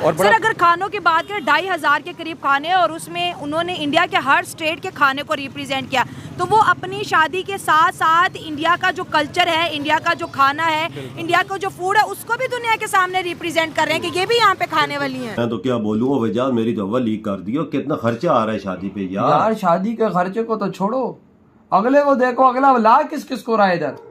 और सर अगर खानों की बात करें 2500 के करीब खाने, और उसमें उन्होंने इंडिया के हर स्टेट के खाने को रिप्रेजेंट किया, तो वो अपनी शादी के साथ साथ इंडिया का जो कल्चर है, इंडिया का जो खाना है, इंडिया का जो फूड है, उसको भी दुनिया के सामने रिप्रेजेंट कर रहे हैं कि ये भी यहाँ पे खाने वाली हैं। मैं तो क्या बोलूँ वजह मेरी तो अव्वल लीक कर दियो। कितना खर्चा आ रहा है शादी पे यार शादी के खर्चे को तो छोड़ो, अगले को देखो, अगला ला किस किस को रहा है इधर।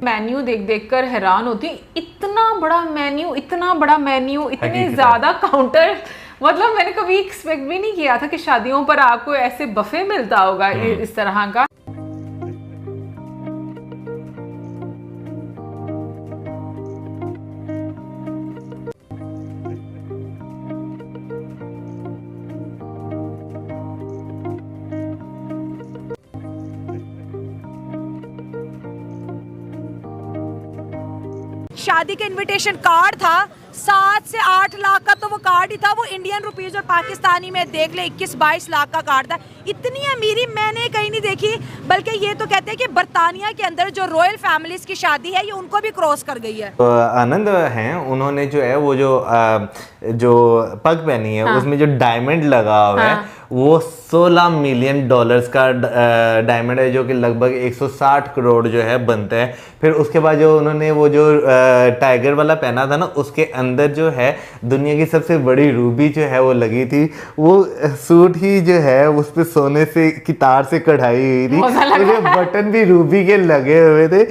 मेन्यू देख देख कर हैरान होती, इतना बड़ा मेन्यू, इतना बड़ा मेन्यू, इतने ज्यादा काउंटर। मतलब मैंने कभी एक्सपेक्ट भी नहीं किया था कि शादियों पर आपको ऐसे बफे मिलता होगा इस तरह का। शादी का इनविटेशन कार्ड था, 7 से 8 लाख का तो वो कार्ड ही था। वो इंडियन रुपीस और पाकिस्तानी में देख ले 21-22 लाख का कार्ड था। इतनी अमीरी मैंने कहीं नहीं देखी। बल्कि ये तो कहते हैं कि बर्तानिया के अंदर जो रॉयल फैमिलीज की शादी है, ये उनको भी क्रॉस कर गई है। तो आनंद हैं, उन्होंने जो है वो जो पग पहनी है, हाँ। उसमें जो डायमंड लगा हुआ है, हाँ। वो $16 मिलियन का डायमंड है, जो कि लगभग 160 करोड़ जो है बनता है। फिर उसके बाद जो उन्होंने वो जो टाइगर वाला पहना था ना, उसके अंदर जो है दुनिया की सबसे बड़ी रूबी जो है वो लगी थी। वो सूट ही जो है उस पे सोने से की तार से कढ़ाई हुई थी, मुझे बटन भी रूबी के लगे हुए थे।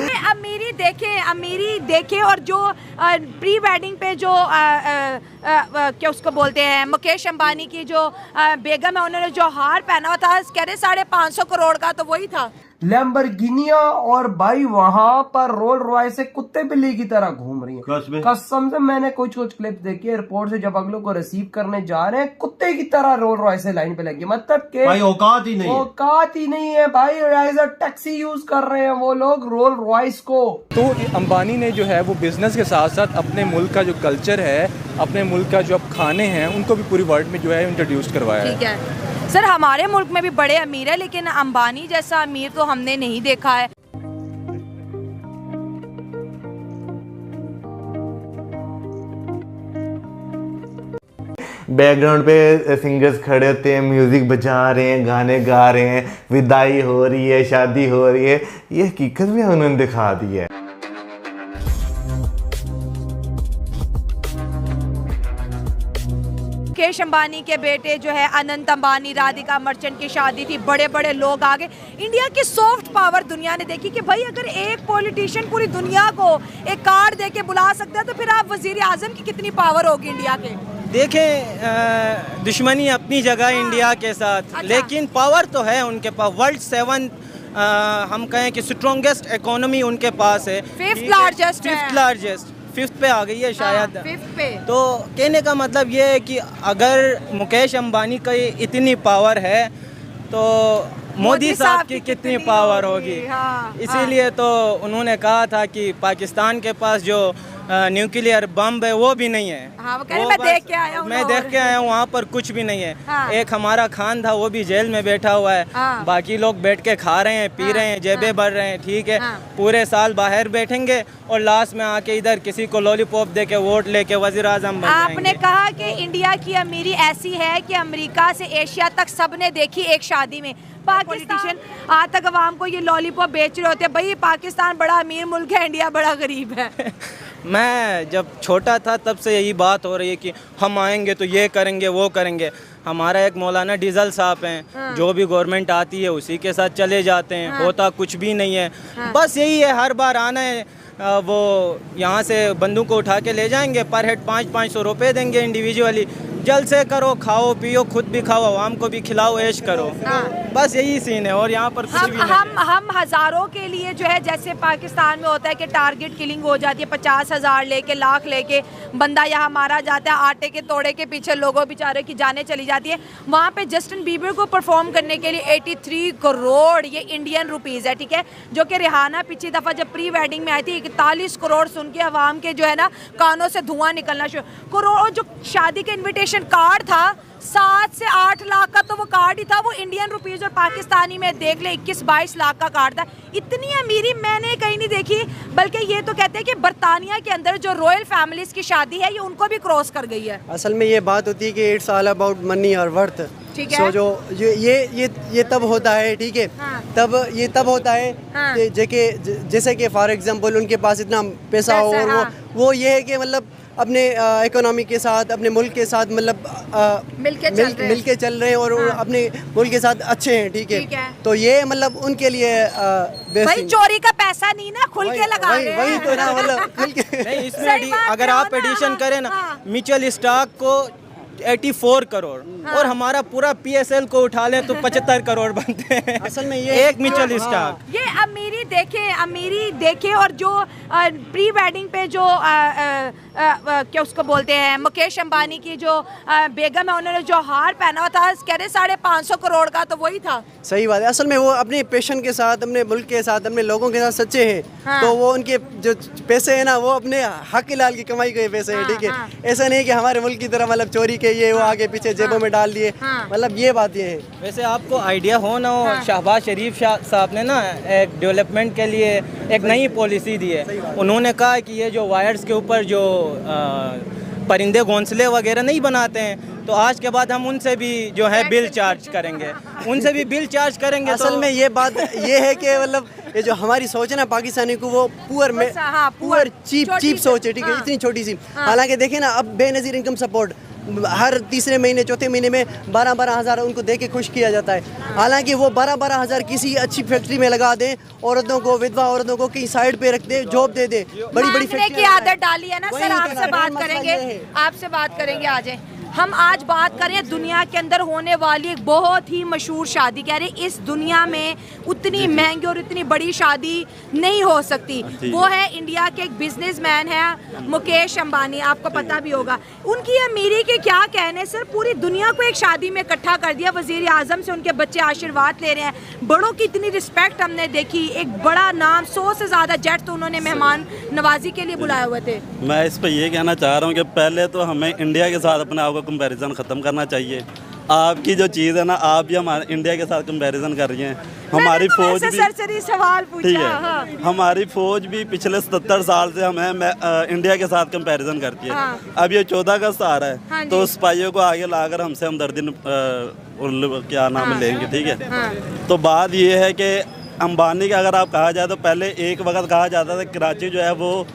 अमीरी देखे और जो प्री वेडिंग पे जो क्या उसको बोलते हैं, मुकेश अंबानी की जो बेगम है, उन्होंने जो हार पहना हुआ था, कह रहे 550 करोड़ का, तो वही था। लैम्बोर्गिनिया, और भाई वहां पर रोल रॉयस से कुत्ते बिल्ली की तरह घूम रही है। कसम से मैंने कुछ क्लिप्स देखी एयरपोर्ट से, जब अगलों को रिसीव करने जा रहे हैं, कुत्ते की तरह रोल रॉयस से लाइन पे लगी। मतलब के भाई औकात ही नहीं है भाई। एज अ टैक्सी यूज कर रहे हैं वो लोग रोल रॉयस को। तो अंबानी ने जो है वो बिजनेस के साथ साथ अपने मुल्क का जो कल्चर है, अपने मुल्क का जो अब खाने हैं, उनको भी पूरी वर्ल्ड में जो है इंट्रोड्यूस करवाया है। ठीक है सर, हमारे मुल्क में भी बड़े अमीर है, लेकिन अंबानी जैसा अमीर तो हमने नहीं देखा है। बैकग्राउंड पे सिंगर्स खड़े होते हैं, म्यूजिक बजा रहे हैं, गाने गा रहे हैं, विदाई हो रही है, शादी हो रही है। ये हकीकत में उन्होंने दिखा दी है। मुकेश अंबानी के बेटे जो है अनंत अंबानी, राधिका मर्चेंट की शादी थी, बड़े बड़े लोग आ गए। इंडिया की सॉफ्ट पावर दुनिया ने देखी कि भाई अगर एक पॉलिटिशियन पूरी दुनिया को एक कार्ड दे के बुला सकता है, तो फिर आप वजीर आजम की कितनी पावर होगी इंडिया के। देखें, दुश्मनी अपनी जगह इंडिया के साथ, अच्छा। लेकिन पावर तो है उनके पास। वर्ल्ड 7 हम कहें कि स्ट्रॉन्गेस्ट इकोनॉमी उनके पास है, 5th लार्जेस्ट 5th पे आ गई है शायद। 5th पे। तो कहने का मतलब ये है कि अगर मुकेश अंबानी का इतनी पावर है, तो मोदी साहब की कितनी पावर होगी। हाँ, इसीलिए तो उन्होंने कहा था कि पाकिस्तान के पास जो न्यूक्लियर बम है वो भी नहीं है। हाँ, मैं देख के आया हूँ, वहाँ पर कुछ भी नहीं है। हाँ। एक हमारा खान था, वो भी जेल में बैठा हुआ है। हाँ। बाकी लोग बैठ के खा रहे हैं, पी रहे हैं, जेबें भर रहे हैं। ठीक है, पूरे साल बाहर बैठेंगे और लास्ट में आके इधर किसी को लॉलीपॉप दे के वोट लेके वजीर आजम बन जाएंगे। आपने कहा कि इंडिया की अमीरी ऐसी है कि अमेरिका से एशिया तक सबने देखी एक शादी में। पाकिस्तान आज तक अवाम को ये लॉलीपॉप बेच रहे होते हैं। भाई पाकिस्तान बड़ा अमीर मुल्क है, इंडिया बड़ा गरीब है। मैं जब छोटा था तब से यही बात हो रही है कि हम आएंगे तो ये करेंगे वो करेंगे। हमारा एक मौलाना डीजल साहब हैं, हाँ। जो भी गवर्नमेंट आती है उसी के साथ चले जाते हैं, हाँ। होता कुछ भी नहीं है, हाँ। बस यही है, हर बार आना है, वो यहाँ से बंदूक को उठा के ले जाएंगे, पर हेड 500-500 रुपये देंगे इंडिविजुअली। जल्द से करो, खाओ पियो, खुद भी खाओ, आवाम को भी खिलाओ, ऐश करो। हाँ। बस यही सीन है और यहाँ पर कुछ भी नहीं। हम हज़ारों के लिए जो है, जैसे पाकिस्तान में होता है कि टारगेट किलिंग हो जाती है, 50,000 लेके, लाख लेके बंदा यहाँ मारा जाता है, आटे के तोड़े के पीछे लोगों बेचारे की जानें चली जाती है। वहाँ पे जस्टिन बीबर को परफॉर्म करने के लिए 83 करोड़ ये इंडियन रुपीज़ है, ठीक है, जो कि रिहाना पिछली दफ़ा जब प्री वेडिंग में आई थी 41 करोड़ सुन के अवाम के जो है ना कानों से धुआं निकलना शुरू। करोड़ जो शादी के इन्विटेशन इन्विटेशन कार्ड था 7 से 8 लाख का, तो वो कार्ड ही था, वो इंडियन रुपीस और पाकिस्तानी में देख ले 21-22 लाख का कार्ड था। इतनी अमीरी मैंने कहीं नहीं देखी, बल्कि ये तो कहते हैं कि बरतानिया के अंदर जो रॉयल फैमिलीज की शादी है ये उनको भी क्रॉस कर गई है। असल में ये बात होती है कि इट्स ऑल अबाउट मनी और वर्थ। ठीक है। सो जो ये तब होता है, ठीक है, हाँ। तब ये तब होता है हाँ। कि जैसे कि फॉर एग्जांपल उनके पास इतना पैसा हो और हाँ। वो ये है कि मतलब अपने इकोनॉमी के साथ, अपने मुल्क के साथ मतलब मिलके चल रहे हैं और हाँ। अपने मुल्क के साथ अच्छे हैं, ठीक ठीक है। है। तो ये मतलब उनके लिए भाई चोरी का पैसा नहीं ना, खुल के लगा रहे हैं। वही तो ना, मतलब खुल के नहीं, सही इसमें बात अगर है आप ना, एडिशन हाँ, करें ना हाँ। म्यूचुअल स्टॉक को 84 करोड़ और हमारा पूरा PSL को उठा लें तो 75 करोड़ बनते हैं। असल में ये एक म्यूचुअल स्टॉक। ये अमीरी देखे और जो प्री वेडिंग पे जो क्या उसको बोलते हैं, मुकेश अंबानी की जो बेगम है, उन्होंने जो हार पहना हुआ था कह रहे 550 करोड़ का, तो वही था। सही बात है। असल में वो अपने पेशन के साथ, अपने मुल्क के साथ, अपने लोगों के साथ सच्चे हैं। हाँ। तो वो उनके जो पैसे हैं ना, वो अपने हक लाल की कमाई के पैसे हैं, ठीक है। हाँ। ऐसा नहीं कि हमारे मुल्क की तरह मतलब चोरी के ये वो आगे पीछे जेबों में डाल दिए, हाँ। मतलब ये बात ये है। वैसे आपको आइडिया हो ना हो, शहबाज शरीफ साहब ने ना एक डेवलपमेंट के लिए एक नई पॉलिसी दी है। उन्होंने कहा कि ये जो वायर्स के ऊपर जो परिंदे घोंसले वगैरह नहीं बनाते हैं, तो आज के बाद हम उनसे भी जो है बिल चार्ज करेंगे, उनसे भी बिल चार्ज करेंगे। असल में ये बात ये है कि मतलब ये जो हमारी सोच है ना पाकिस्तानी को, वो पुअर चीप सोच है, ठीक है, इतनी छोटी सी। हालांकि देखें ना, अब बेनज़ीर इनकम सपोर्ट हर तीसरे महीने चौथे महीने में 12-12 हज़ार उनको दे के खुश किया जाता है। हालांकि वो 12-12 हज़ार किसी अच्छी फैक्ट्री में लगा दें, औरतों को, विधवा औरतों को कहीं साइड पे रख दे, जॉब दे दे, बड़ी फैक्ट्री की आदत डाली है ना सर। आपसे बात करेंगे आ जाए। हम आज बात करें दुनिया के अंदर होने वाली एक बहुत ही मशहूर शादी, कह रहे इस दुनिया में उतनी महंगी और इतनी बड़ी शादी नहीं हो सकती। वो है इंडिया के एक बिजनेसमैन है मुकेश अंबानी, आपको पता भी होगा। उनकी अमीरी के क्या कहने सर, पूरी दुनिया को एक शादी में इकट्ठा कर दिया। वजीर आजम से उनके बच्चे आशीर्वाद ले रहे हैं। बड़ों की इतनी रिस्पेक्ट हमने देखी, एक बड़ा नाम, 100 से ज़्यादा जेट तो उन्होंने मेहमान नवाजी के लिए बुलाए हुए थे। मैं इस पर ये कहना चाह रहा हूँ कि पहले तो हमें इंडिया के साथ अपने आप को कंपैरिजन ख़त्म करना चाहिए। आपकी जो चीज़ है ना, आप भी हमारे इंडिया के साथ कंपैरिजन कर रही हैं। हमारी फौज भी सवाल पूछा, ठीक है, हाँ। हमारी फौज भी पिछले 77 साल से हमें इंडिया के साथ कंपैरिजन करती है। हाँ। अब ये 14 अगस्त आ रहा है, हाँ तो सिपाहियों को आगे लाकर हमसे हमदर्दी क्या नाम लेंगे, ठीक है। हाँ। तो बात ये है कि अंबानी का अगर आप कहा जाए तो पहले एक वक्त कहा जाता था कराची जो है वो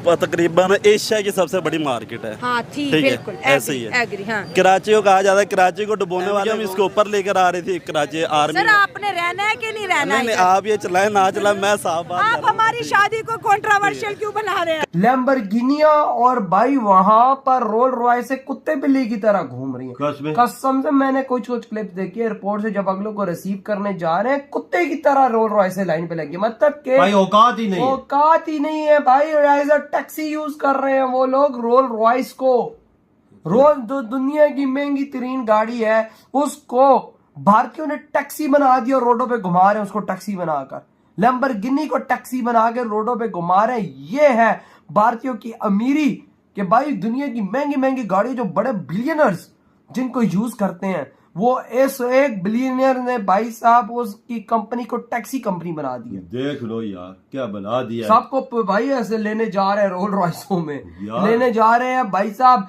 तकरीबन एशिया की सबसे बड़ी मार्केट है। हाँ, ठीक है, बिल्कुल, ऐसे ही है। एग्री, हाँ। कराची को कहा जाता है, कराची को डुबोने वाले हम इसको ऊपर लेकर आ रही थी कराची आर्मी। सर आपने रहना है कि नहीं रहना नहीं, है? आप ये चलाएं ना चलाएं, मैं साफ बात आप हमारी शादी को कंट्रोवर्शियल क्यों बना रहे हैं? लैम्बोर्गिनिया और भाई वहां पर रोल रॉयस से कुत्ते बिल्ली की तरह घूम रही है। कसम से मैंने कुछ क्लिप देखी है, एयरपोर्ट से जब अगलों को रिसीव करने जा रहे हैं, कुत्ते की तरह रोल रॉयस से लाइन पे लगी। मतलब के भाई औकात ही नहीं है भाई। एज अ टैक्सी यूज कर रहे हैं वो लोग रोल रॉयस को। रोल दुनिया की महंगी तरीन गाड़ी है, उसको भारतीयों ने टैक्सी बना दिया और रोडों पे घुमा रहे हैं उसको टैक्सी बनाकर। लैम्बोर्गिनी को टैक्सी बना के रोडों पे घुमा रहे हैं। ये है भारतीयों की अमीरी कि भाई दुनिया की महंगी महंगी गाड़ी जो बड़े बिलियनर्स जिनको यूज करते हैं, वो एक बिलियनर ने भाई साहब उसकी कंपनी को टैक्सी कंपनी बना दी है। देख लो यार क्या बना दिया। सबको भाई ऐसे लेने जा रहे हैं, रोल रॉयसों में लेने जा रहे हैं भाई साहब,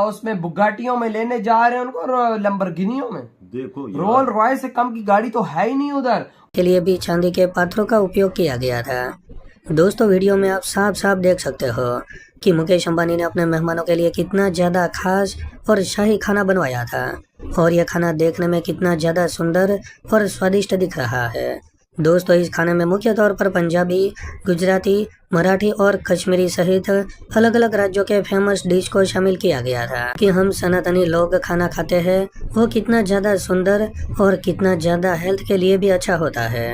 उसमें बुगाटियों में लेने जा रहे हैं उनको, लैम्बोर्गिनियों में। देखो रोल रॉयस से कम की गाड़ी तो है ही नहीं उधर। के लिए भी चांदी के पात्रों का उपयोग किया गया था। दोस्तों वीडियो में आप साफ साफ देख सकते हो कि मुकेश अंबानी ने अपने मेहमानों के लिए कितना ज़्यादा खास और शाही खाना बनवाया था, और यह खाना देखने में कितना ज़्यादा सुंदर और स्वादिष्ट दिख रहा है। दोस्तों इस खाने में मुख्य तौर पर पंजाबी, गुजराती, मराठी और कश्मीरी सहित अलग अलग राज्यों के फेमस डिश को शामिल किया गया था। कि हम सनातनी लोग खाना खाते हैं वो कितना ज़्यादा सुंदर और कितना ज़्यादा हेल्थ के लिए भी अच्छा होता है।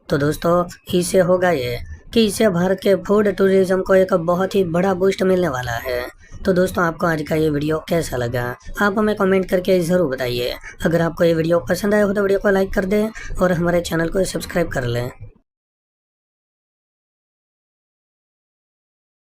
तो दोस्तों इससे होगा ये कि इससे भारत के फूड टूरिज्म को एक बहुत ही बड़ा बूस्ट मिलने वाला है। तो दोस्तों आपको आज का ये वीडियो कैसा लगा आप हमें कमेंट करके ज़रूर बताइए। अगर आपको ये वीडियो पसंद आया हो तो वीडियो को लाइक कर दें और हमारे चैनल को सब्सक्राइब कर लें।